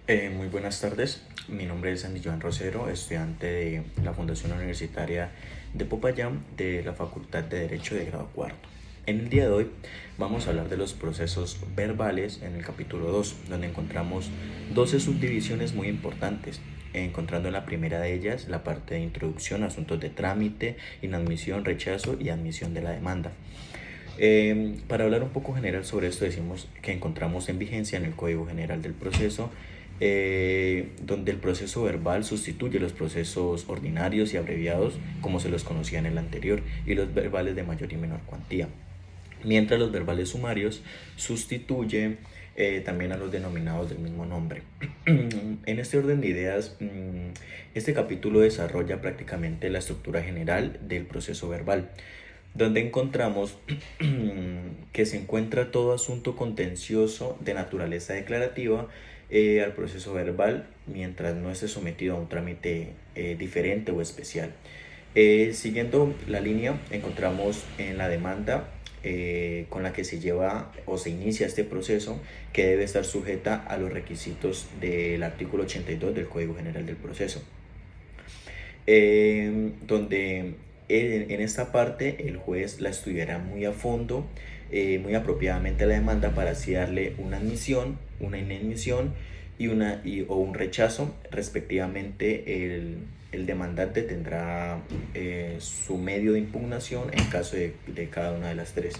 Muy buenas tardes, mi nombre es Andy Joan Rosero, estudiante de la Fundación Universitaria de Popayán de la Facultad de Derecho de grado cuarto. En el día de hoy vamos a hablar de los procesos verbales en el capítulo 2, donde encontramos 12 subdivisiones muy importantes, encontrando en la primera de ellas la parte de introducción, asuntos de trámite, inadmisión, rechazo y admisión de la demanda. Para hablar un poco general sobre esto, decimos que encontramos en vigencia en el Código General del Proceso, donde el proceso verbal sustituye los procesos ordinarios y abreviados, como se los conocía en el anterior, y los verbales de mayor y menor cuantía. Mientras los verbales sumarios sustituyen también a los denominados del mismo nombre. En este orden de ideas, este capítulo desarrolla prácticamente la estructura general del proceso verbal, donde encontramos que se encuentra todo asunto contencioso de naturaleza declarativa al proceso verbal mientras no esté sometido a un trámite diferente o especial. Siguiendo la línea, encontramos en la demanda con la que se lleva o se inicia este proceso, que debe estar sujeta a los requisitos del artículo 82 del Código General del Proceso, donde en esta parte el juez la estudiará muy a fondo, muy apropiadamente la demanda, para así darle una admisión, una inadmisión o un rechazo respectivamente. El demandante tendrá su medio de impugnación en caso de cada una de las tres.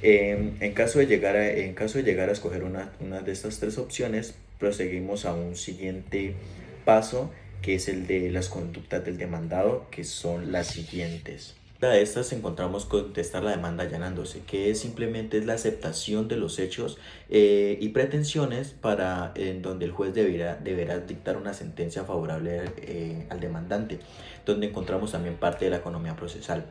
En caso de llegar a escoger una de estas tres opciones, proseguimos a un siguiente paso, que es el de las conductas del demandado, que son las siguientes. De estas encontramos contestar la demanda allanándose, que simplemente es la aceptación de los hechos y pretensiones en donde el juez deberá dictar una sentencia favorable al demandante, donde encontramos también parte de la economía procesal.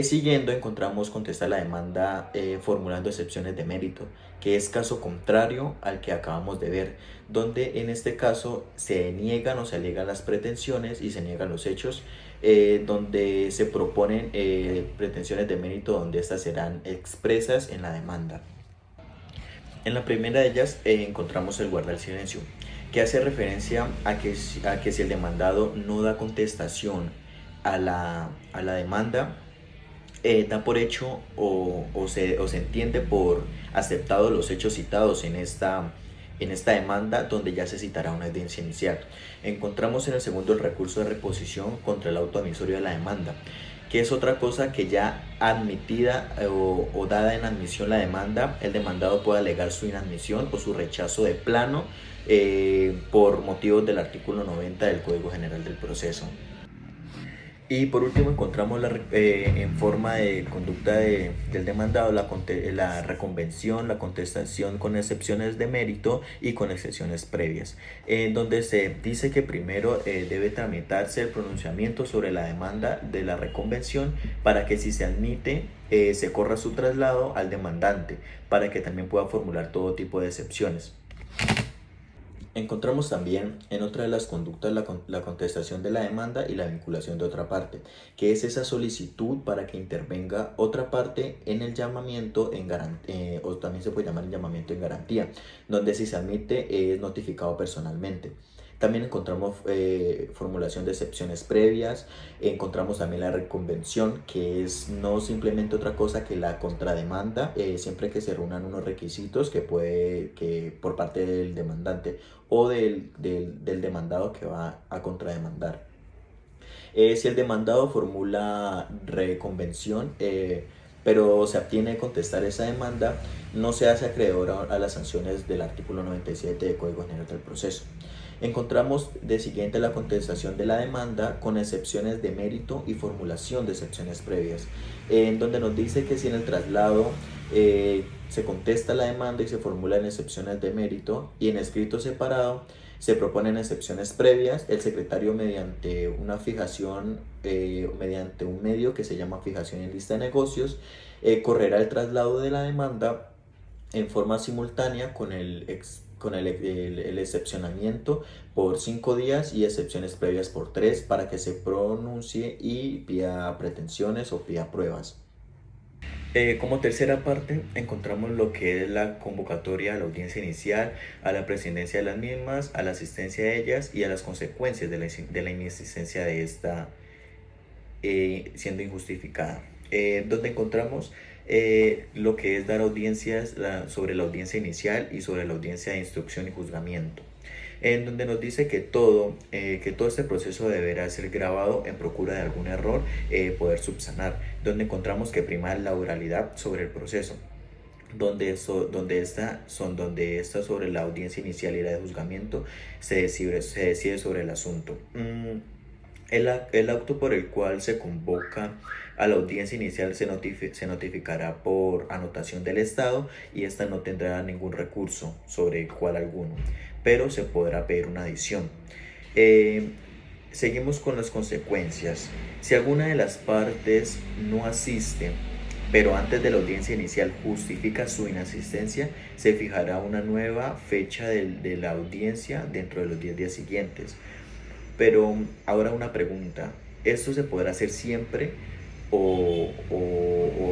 Siguiendo, encontramos contestar la demanda formulando excepciones de mérito, que es caso contrario al que acabamos de ver, donde en este caso se niegan o se alegan las pretensiones y se niegan los hechos, donde se proponen pretensiones de mérito donde estas serán expresas en la demanda. En la primera de ellas encontramos el guardar silencio, que hace referencia a que si el demandado no da contestación a la demanda, da por hecho o se entiende por aceptado los hechos citados en esta demanda, donde ya se citará una audiencia inicial. Encontramos en el segundo el recurso de reposición contra el auto admisorio de la demanda, que es otra cosa que ya admitida o dada en admisión la demanda, el demandado puede alegar su inadmisión o su rechazo de plano por motivos del artículo 90 del Código General del Proceso. Y por último encontramos en forma de conducta del demandado la reconvención, la contestación con excepciones de mérito y con excepciones previas, en donde se dice que primero debe tramitarse el pronunciamiento sobre la demanda de la reconvención, para que, si se admite, se corra su traslado al demandante, para que también pueda formular todo tipo de excepciones. Encontramos también en otra de las conductas la contestación de la demanda y la vinculación de otra parte, que es esa solicitud para que intervenga otra parte en el llamamiento o también se puede llamar el llamamiento en garantía, donde, si se admite, es notificado personalmente. También encontramos formulación de excepciones previas. Encontramos también la reconvención, que es no simplemente otra cosa que la contrademanda, siempre que se reúnan unos requisitos que por parte del demandante o del demandado que va a contrademandar. Si el demandado formula reconvención, pero se abstiene de contestar esa demanda, no se hace acreedor a las sanciones del artículo 97 del Código General del Proceso. Encontramos de siguiente la contestación de la demanda con excepciones de mérito y formulación de excepciones previas, en donde nos dice que si en el traslado se contesta la demanda y se formulan excepciones de mérito, y en escrito separado se proponen excepciones previas, el secretario, mediante una fijación, mediante un medio que se llama fijación en lista de negocios, correrá el traslado de la demanda en forma simultánea con el excepcionamiento por 5 días y excepciones previas por 3, para que se pronuncie y pida pretensiones o pida pruebas. Como tercera parte encontramos lo que es la convocatoria a la audiencia inicial, a la presidencia de las mismas, a la asistencia a ellas y a las consecuencias de la inexistencia de esta siendo injustificada. Donde encontramos lo que es dar audiencias sobre la audiencia inicial y sobre la audiencia de instrucción y juzgamiento, en donde nos dice que todo este proceso deberá ser grabado en procura de algún error poder subsanar, donde encontramos que prima la oralidad sobre el proceso, donde está sobre la audiencia inicial y la de juzgamiento se decide sobre el asunto. El auto por el cual se convoca a la audiencia inicial se notificará por anotación del Estado y esta no tendrá ningún recurso sobre el cual alguno, pero se podrá pedir una adición. Eh, Seguimos con las consecuencias. Si alguna de las partes no asiste, pero antes de la audiencia inicial justifica su inasistencia, se fijará una nueva fecha de la audiencia dentro de los 10 días siguientes. Pero ahora una pregunta, ¿esto se podrá hacer siempre o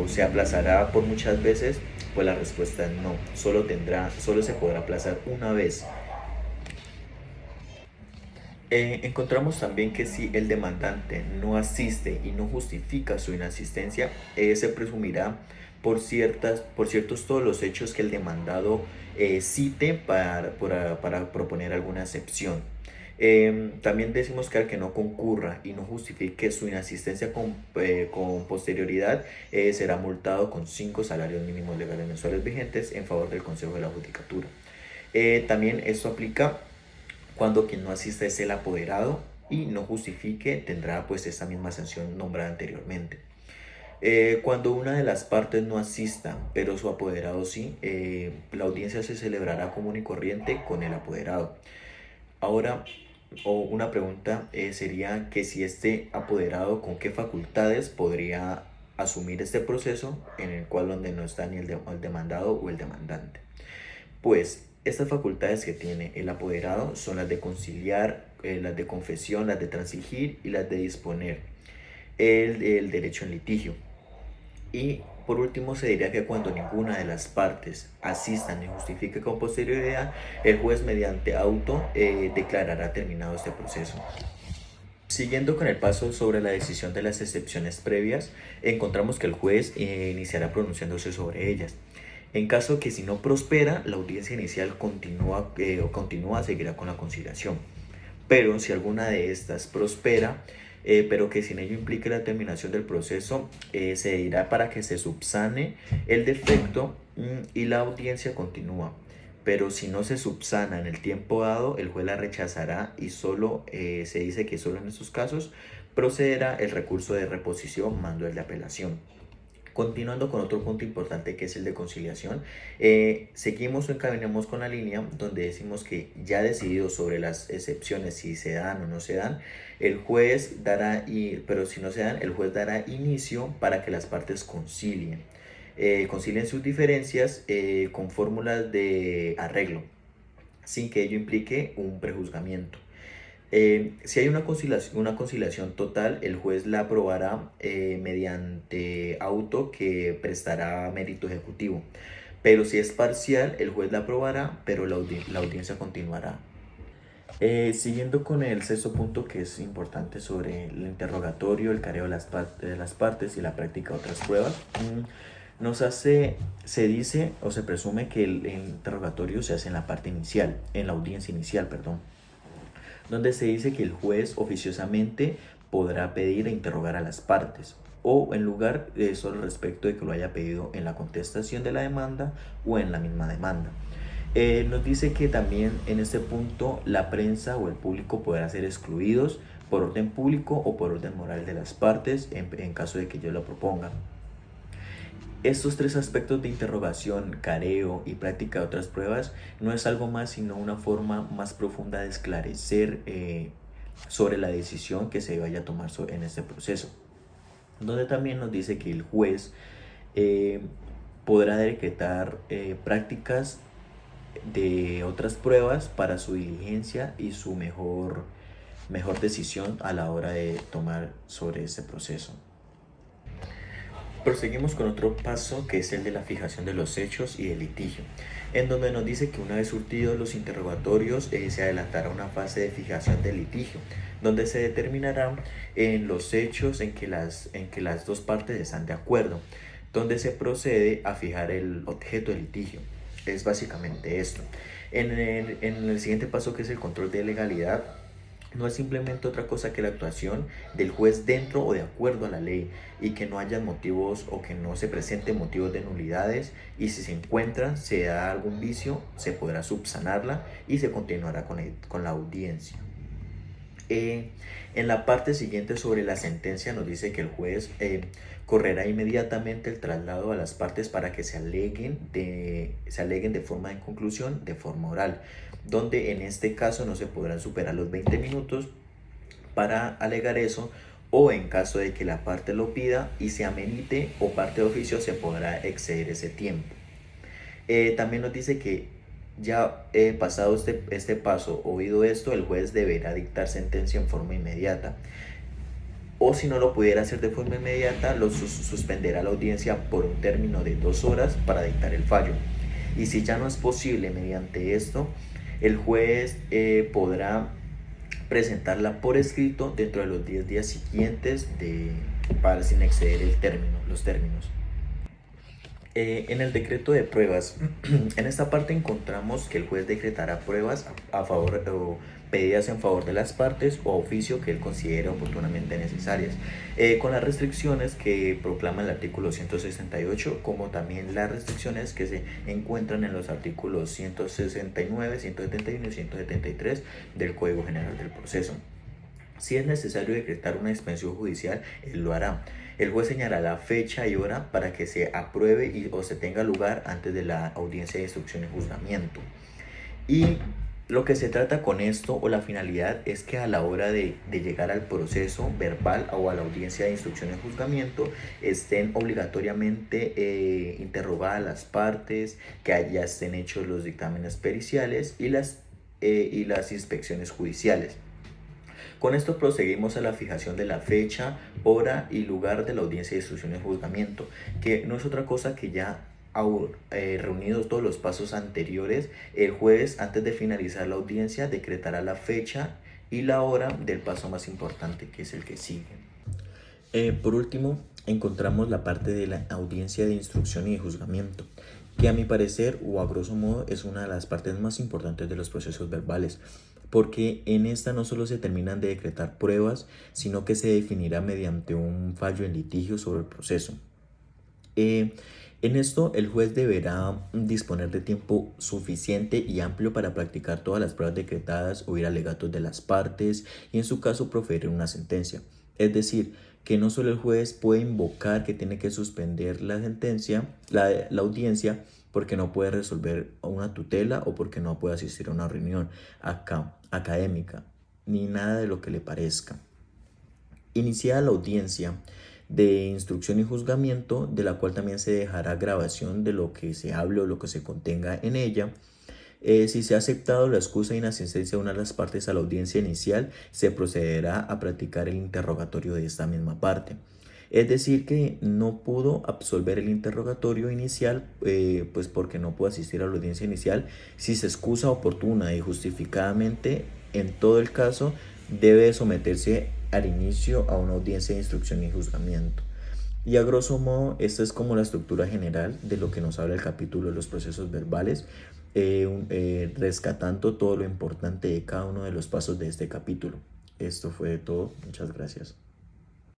se aplazará por muchas veces? Pues la respuesta es no, solo se podrá aplazar una vez. Encontramos también que si el demandante no asiste y no justifica su inasistencia, se presumirá por ciertos todos los hechos que el demandado cite para proponer alguna excepción. También decimos que al que no concurra y no justifique su inasistencia con posterioridad, será multado con 5 salarios mínimos legales mensuales vigentes en favor del Consejo de la Judicatura. También esto aplica cuando quien no asista es el apoderado y no justifique, tendrá pues esta misma sanción nombrada anteriormente. Cuando una de las partes no asista, pero su apoderado sí, la audiencia se celebrará común y corriente con el apoderado. Ahora, una pregunta sería que si este apoderado con qué facultades podría asumir este proceso en el cual donde no está ni el demandado o el demandante. Pues estas facultades que tiene el apoderado son las de conciliar, las de confesión, las de transigir y las de disponer el derecho en litigio. Y por último se diría que cuando ninguna de las partes asista ni justifique con posterioridad, el juez mediante auto declarará terminado este proceso. Siguiendo con el paso sobre la decisión de las excepciones previas, encontramos que el juez iniciará pronunciándose sobre ellas. En caso que si no prospera, la audiencia inicial seguirá con la conciliación. Pero si alguna de estas prospera, pero que sin ello implique la terminación del proceso, se dirá para que se subsane el defecto y la audiencia continúa. Pero si no se subsana en el tiempo dado, el juez la rechazará y solo se dice que solo en estos casos procederá el recurso de reposición, mando el de apelación. Continuando con otro punto importante que es el de conciliación, seguimos o encaminamos con la línea donde decimos que ya decidido sobre las excepciones, si se dan o no se dan, el juez dará, pero si no se dan, el juez dará inicio para que las partes concilien sus diferencias con fórmulas de arreglo, sin que ello implique un prejuzgamiento. Si hay una conciliación total, el juez la aprobará mediante auto que prestará mérito ejecutivo. Pero si es parcial, el juez la aprobará, pero la audiencia continuará. Siguiendo con el sexto punto que es importante sobre el interrogatorio, el careo de las partes y la práctica de otras pruebas, se dice o se presume que el interrogatorio se hace en la parte inicial, en la audiencia inicial, perdón, donde se dice que el juez oficiosamente podrá pedir e interrogar a las partes, o en lugar de eso respecto de que lo haya pedido en la contestación de la demanda o en la misma demanda. Nos dice que también en este punto la prensa o el público podrá ser excluidos por orden público o por orden moral de las partes en caso de que ellos lo propongan. Estos tres aspectos de interrogación, careo y práctica de otras pruebas no es algo más sino una forma más profunda de esclarecer sobre la decisión que se vaya a tomar en este proceso, donde también nos dice que el juez podrá decretar prácticas de otras pruebas para su diligencia y su mejor decisión a la hora de tomar sobre este proceso. Proseguimos con otro paso que es el de la fijación de los hechos y del litigio, en donde nos dice que una vez surtidos los interrogatorios se adelantará una fase de fijación del litigio, donde se determinarán en los hechos en que las dos partes están de acuerdo, donde se procede a fijar el objeto del litigio. Es básicamente esto. En el siguiente paso, que es el control de legalidad, no es simplemente otra cosa que la actuación del juez dentro o de acuerdo a la ley, y que no haya motivos o que no se presenten motivos de nulidades, y si se encuentran, se da algún vicio, se podrá subsanarla y se continuará con la audiencia. En la parte siguiente sobre la sentencia nos dice que el juez correrá inmediatamente el traslado a las partes para que se aleguen de forma en conclusión, de forma oral, donde en este caso no se podrán superar los 20 minutos para alegar eso, o en caso de que la parte lo pida y se amerite o parte de oficio, se podrá exceder ese tiempo. También nos dice que ya pasado este paso, oído esto, el juez deberá dictar sentencia en forma inmediata. O si no lo pudiera hacer de forma inmediata, suspenderá la audiencia por un término de 2 horas para dictar el fallo. Y si ya no es posible mediante esto, el juez podrá presentarla por escrito dentro de los 10 días siguientes para sin exceder los términos. En el decreto de pruebas, en esta parte encontramos que el juez decretará pruebas a favor o pedidas en favor de las partes o oficio que él considere oportunamente necesarias, con las restricciones que proclama el artículo 168, como también las restricciones que se encuentran en los artículos 169, 171 y 173 del Código General del Proceso. Si es necesario decretar una dispensación judicial, él lo hará. El juez señalará la fecha y hora para que se apruebe o se tenga lugar antes de la audiencia de instrucción y juzgamiento. Y lo que se trata con esto, o la finalidad, es que a la hora de llegar al proceso verbal o a la audiencia de instrucción y juzgamiento estén obligatoriamente interrogadas las partes, que ya estén hechos los dictámenes periciales y las inspecciones judiciales. Con esto proseguimos a la fijación de la fecha, hora y lugar de la audiencia de instrucción y juzgamiento, que no es otra cosa que ya reunidos todos los pasos anteriores, el juez, antes de finalizar la audiencia, decretará la fecha y la hora del paso más importante, que es el que sigue. Por último, encontramos la parte de la audiencia de instrucción y de juzgamiento, que a mi parecer, o a grosso modo, es una de las partes más importantes de los procesos verbales, porque en esta no solo se terminan de decretar pruebas, sino que se definirá mediante un fallo en litigio sobre el proceso. En esto, el juez deberá disponer de tiempo suficiente y amplio para practicar todas las pruebas decretadas, oír alegatos de las partes y, en su caso, proferir una sentencia. Es decir, que no solo el juez puede invocar que tiene que suspender la audiencia, porque no puede resolver una tutela o porque no puede asistir a una reunión académica, ni nada de lo que le parezca. Iniciada la audiencia de instrucción y juzgamiento, de la cual también se dejará grabación de lo que se hable o lo que se contenga en ella. Si se ha aceptado la excusa de inasistencia de una de las partes a la audiencia inicial, se procederá a practicar el interrogatorio de esta misma parte. Es decir, que no pudo absolver el interrogatorio inicial, pues porque no pudo asistir a la audiencia inicial. Si se excusa oportuna y justificadamente, en todo el caso, debe someterse al inicio a una audiencia de instrucción y juzgamiento. Y a grosso modo, esta es como la estructura general de lo que nos habla el capítulo de los procesos verbales, rescatando todo lo importante de cada uno de los pasos de este capítulo. Esto fue todo. Muchas gracias.